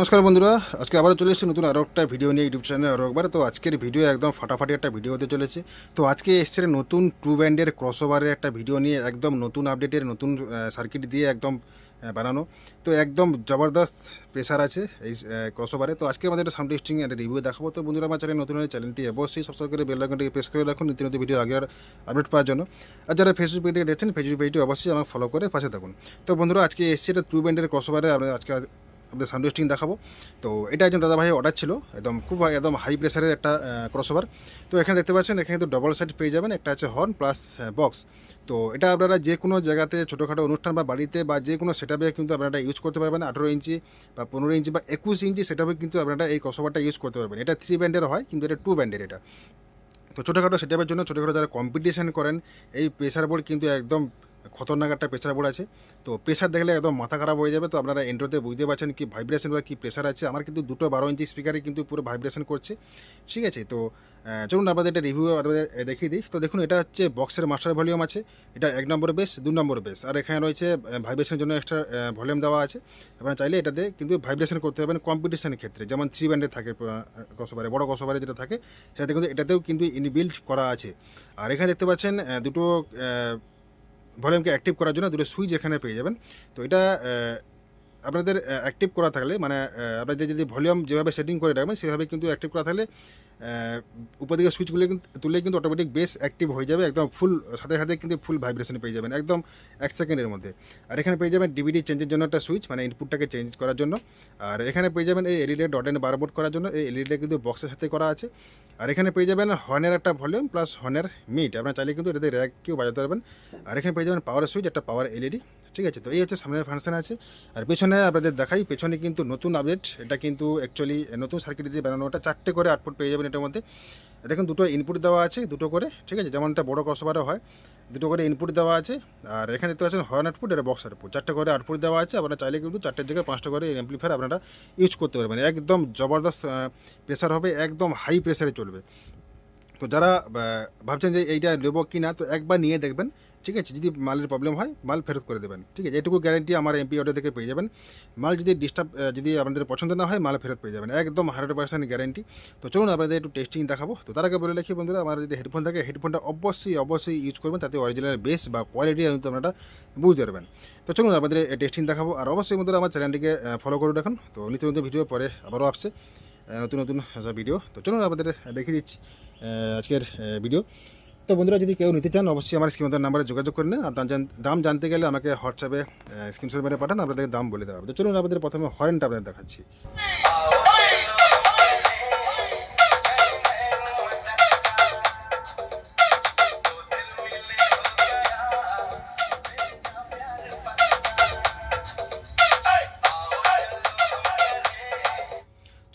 নমস্কার বন্ধুরা, আজকে আবারও চলে এসেছি নতুন আরও একটা ভিডিও নিয়ে ইউটিউব চ্যানেলে আরও একবার। তো আজকের ভিডিও একদম ফাটাফাটি একটা ভিডিও হতে চলেছে। তো আজকে এসছে নতুন টু ব্যান্ডের ক্রসওভারের একটা ভিডিও নিয়ে, একদম নতুন আপডেটের নতুন সার্কিট দিয়ে একদম বানানো। তো একদম জবরদস্ত প্রেসার আছে এই ক্রসওভারে। তো আজকে আমাদের একটা সাউন্ড টেস্টিং একটা রিভিউ দেখাবো। তো বন্ধুরা, আমার চ্যানেল নতুন হলে চ্যানেলটি অবশ্যই সাবস্ক্রাইব করে বেল আইকনটিকে প্রেস করে রাখুন নিত্য নতুন ভিডিও আগে আপডেট পাওয়ার জন্য। আর যারা ফেসবুক পেজ থেকে দেখছেন, ফেসবুক পেজটি অবশ্যই আমাকে ফলো করে পাশে থাকুন। তো বন্ধুরা, আজকে এসছে এটা টু ব্যান্ডের ক্রসওভারে আমরা আজকে আপনাদের সাউন্ড টেস্টিং দেখাবো। তো এটা একজন দাদাভাই অর্ডার ছিল, একদম হাই প্রেসারের একটা ক্রসওভার। তো এখানে দেখতে পাচ্ছেন, এখানে কিন্তু ডবল সাইড পেয়ে যাবেন, একটা আছে হর্ন প্লাস বক্স। তো এটা আপনারা যে কোনো জায়গাতে ছোটোখাটো অনুষ্ঠান বা বাড়িতে বা যে কোনো সেটআপে কিন্তু আপনারা ইউজ করতে পারবেন। 18 ইঞ্চি বা 15 ইঞ্চি বা 21 ইঞ্চি সেটআপে কিন্তু আপনারা এই ক্রসওভারটা ইউজ করতে পারবেন। এটা 3 ব্যান্ডের হয়, কিন্তু এটা 2 ব্যান্ডের এটা। তো ছোটোখাটো সেটআপের জন্য, ছোটোখাটো যারা কম্পিটিশান করেন, এই প্রেসার বোর্ড কিন্তু একদম খতরনাক একটা প্রেসার বোর্ড আছে। তো প্রেসার দেখলে একদম মাথা খারাপ হয়ে যাবে। তো আপনারা এন্ড্রোতে বুঝতে পারছেন কি ভাইব্রেশন বা কী প্রেসার আছে। আমার কিন্তু দুটো 12 ইঞ্চি স্পিকারে কিন্তু পুরো ভাইব্রেশন করছে, ঠিক আছে। তো চলুন আপনাদের একটা রিভিউ আপনাদের দেখিয়ে দিই। তো দেখুন, এটা হচ্ছে বক্সের মাস্টার ভলিউম আছে, এটা 1 নম্বর বেস, 2 নম্বর বেস, আর এখানে রয়েছে ভাইব্রেশনের জন্য এক্সট্রা ভলিউম দেওয়া আছে। আপনারা চাইলে এটাতে কিন্তু ভাইব্রেশন করতে পারবেন কম্পিটিশনের ক্ষেত্রে, যেমন 3 ব্যান্ডের থাকে ক্রসওভারে, বড় ক্রসওভারে যেটা থাকে সেটাতে কিন্তু এটাতেও কিন্তু ইনবিল্ট করা আছে। আর এখানে দেখতে পাচ্ছেন দুটো ভলিউমকে অ্যাক্টিভ করার জন্য দুটো সুইচ এখানে পেয়ে যাবেন। তো এটা আপনাদের অ্যাক্টিভ করা থাকলে, মানে আপনাদের যদি ভলিউম যেভাবে সেটিং করে রাখবেন সেভাবে কিন্তু অ্যাক্টিভ করা থাকলে উপর দিকে সুইচগুলো কিন্তু তুললে কিন্তু অটোমেটিক বেস অ্যাক্টিভ হয়ে যাবে, একদম ফুল সাথে সাথে কিন্তু ফুল ভাইব্রেশন পেয়ে যাবেন একদম 1 সেকেন্ডের মধ্যে। আর এখানে পেয়ে যাবেন ডিভিডি চেঞ্জের জন্য একটা সুইচ, মানে ইনপুটটাকে চেঞ্জ করার জন্য। আর এখানে পেয়ে যাবেন এই এলইডি ডট এন্ড বারবোর্ড করার জন্য, এই এলইডিটা কিন্তু বক্সের সাথে করা আছে। আর এখানে পেয়ে যাবেন হর্নের একটা ভলিউম প্লাস হর্নের মিট, আপনারা চাইলে কিন্তু এটাতে র্যাককেও বাজাতে পারবেন। আর এখানে পেয়ে যাবেন পাওয়ার সুইচ, একটা পাওয়ার এলইডি, ঠিক আছে। তো এই হচ্ছে সামনের ফাংশন আছে। আর পেছনে আপনাদের দেখাই, পেছনে কিন্তু নতুন আপডেট, এটা কিন্তু অ্যাকচুয়ালি নতুন সার্কিট দিয়ে বানানো। ওটা 4টে করে আউটপুট পেয়ে যাবেন এটার মধ্যে। দেখুন, দুটো ইনপুট দেওয়া আছে, দুটো করে, ঠিক আছে, যেমন একটা বড়ো ক্রসওভারও হয়, দুটো করে ইনপুট দেওয়া আছে। আর এখানে দেখতে পাচ্ছেন হর্ন আউটপুট, এটা বক্স আউটপুট, 4টে করে আউটপুট দেওয়া আছে। আপনারা চাইলে কিন্তু 4টের জায়গায় 5টা করে অ্যাম্পলিফায়ার আপনারা ইউজ করতে পারবেন। একদম জবরদস্ত প্রেসার হবে, একদম হাই প্রেসারে চলবে। তো যারা ভাবছেন যে এইটা নেবো কি না, তো একবার নিয়ে দেখবেন, ঠিক আছে। যদি মালের প্রবলেম হয়, মাল ফেরত করে দেবেন, ঠিক আছে। এটুকু গ্যারেন্টি আমার এমপি অর্ডার থেকে পেয়ে যাবেন। মাল যদি যদি আপনাদের পছন্দ না হয়, মাল ফেরত পেয়ে যাবেন, একদম 100% গ্যারেন্টি। তো চলুন আপনাদের একটু টেস্টিং দেখাবো। তো তার আগে বলে রাখি বন্ধুরা, আমার যদি হেডফোন থাকে, হেডফোনটা অবশ্যই ইউজ করবেন, তাতে অরিজিনাল বেস বা কোয়ালিটি কিন্তু আপনারা বুঝতে পারবেন। তো চলুন আপনাদের টেস্টিং দেখাবো। আর অবশ্যই বন্ধুরা, আমার চ্যানেলটিকে ফলো করে রাখুন। তো নিত্য নতুন ভিডিও পরে আবারও আসছে নতুন ভিডিও। তো চলুন আপনাদের দেখিয়ে দিচ্ছি আজকের ভিডিও। তো বন্ধুরা, যদি কেউ নিতে চান, অবশ্যই আমার স্ক্রিনের নাম্বারে যোগাযোগ করে নেন। আর দাম জানতে গেলে আমাকে হোয়াটসঅ্যাপে স্ক্রিনশট মেরে পাঠান, আপনাদের দাম বলে দেওয়া হবে। তো চলুন আপনাদের প্রথমে হর্নটা আপনাদের দেখাচ্ছি।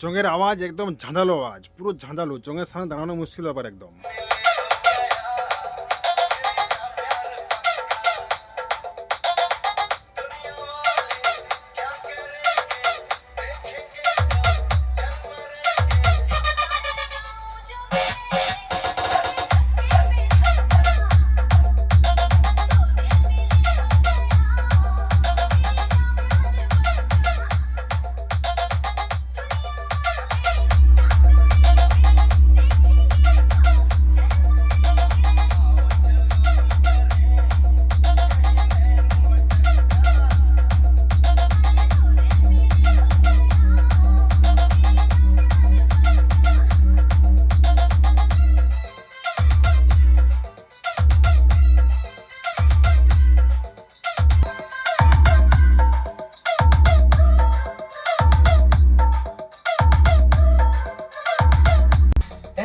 চোঙের আওয়াজ একদম ঝাঁঝালো আওয়াজ, পুরো ঝাঁঝালো, চোঙের সামনে দাঁড়ানো মুশকিল ব্যাপার একদম।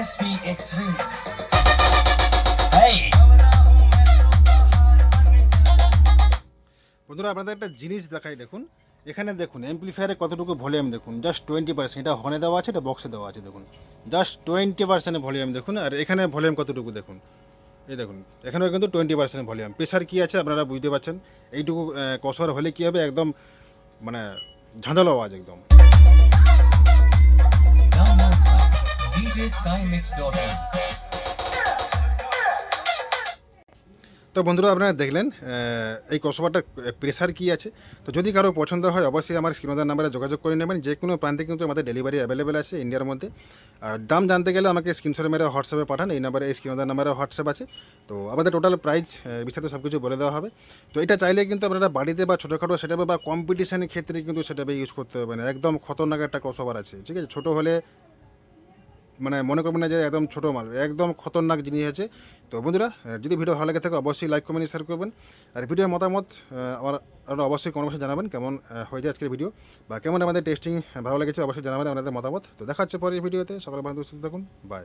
SVX3. Hey! বন্ধুরা, আপনাদের একটা জিনিস দেখাই, দেখুন এখানে, দেখুন অ্যাম্পলিফায়ারে কতটুকু ভলিউম দেখুন, জাস্ট 20%। এটা হর্নে দেওয়া আছে, এটা বক্সে দেওয়া আছে, দেখুন জাস্ট 20% ভলিউম দেখুন। আর এখানে ভলিউম কতটুকু দেখুন, এই দেখুন, এখানেও কিন্তু 20% ভলিউম। প্রেশার কী আছে আপনারা বুঝতে পারছেন। এইটুকু কসর হলে কী হবে, একদম মানে ঝাঁঝালো আওয়াজ একদম। Download site djskymix.in. তো বন্ধুরা আপনারা দেখলেন এই ক্রসওভারটার প্রেসার কী আছে। তো যদি কারো পছন্দ হয় অবশ্যই আমার স্ক্রিনের নাম্বারে যোগাযোগ করে নেবেন। যে কোনো প্রান্তে কিন্তু আমাদের ডেলিভারি অ্যাভেলেবেল আছে ইন্ডিয়ার মধ্যে। আর দাম জানতে গেলে আমাকে স্ক্রিনশট মেরে হোয়াটসঅ্যাপে পাঠান। এই নাম্বারে, এই স্ক্রিনের নাম্বারে হোয়াটসঅ্যাপ আছে। তো আমাদের টোটাল প্রাইস বিস্তারিত সব কিছু বলে দেওয়া হবে। তো এটা চাইলে কিন্তু আপনারা বাড়িতে বা ছোটোখাটো সেটাপে বা কম্পিটিশনের ক্ষেত্রে কিন্তু সেটাপে ইউজ করতে হবে না। একদম খতরনাক একটা ক্রসওভার আছে, ঠিক আছে? ছোটো হলে মানে মনে করবেন না যে একদম ছোটো মাল, একদম খতরনাক জিনিস আছে। তো বন্ধুরা যদি ভিডিও ভালো লাগে থাকে অবশ্যই লাইক কমেন্ট শেয়ার করবেন। আর ভিডিওর মতামত আমার আপনারা অবশ্যই কমেন্টে জানাবেন কেমন হয়েছে আজকের ভিডিও, বা কেমন আমাদের টেস্টিং ভালো লেগেছে অবশ্যই জানাবেন আপনাদের মতামত। তো দেখা হচ্ছে পরের ভিডিওতে। সকলে ভালো সুস্থ থাকুন, বাই।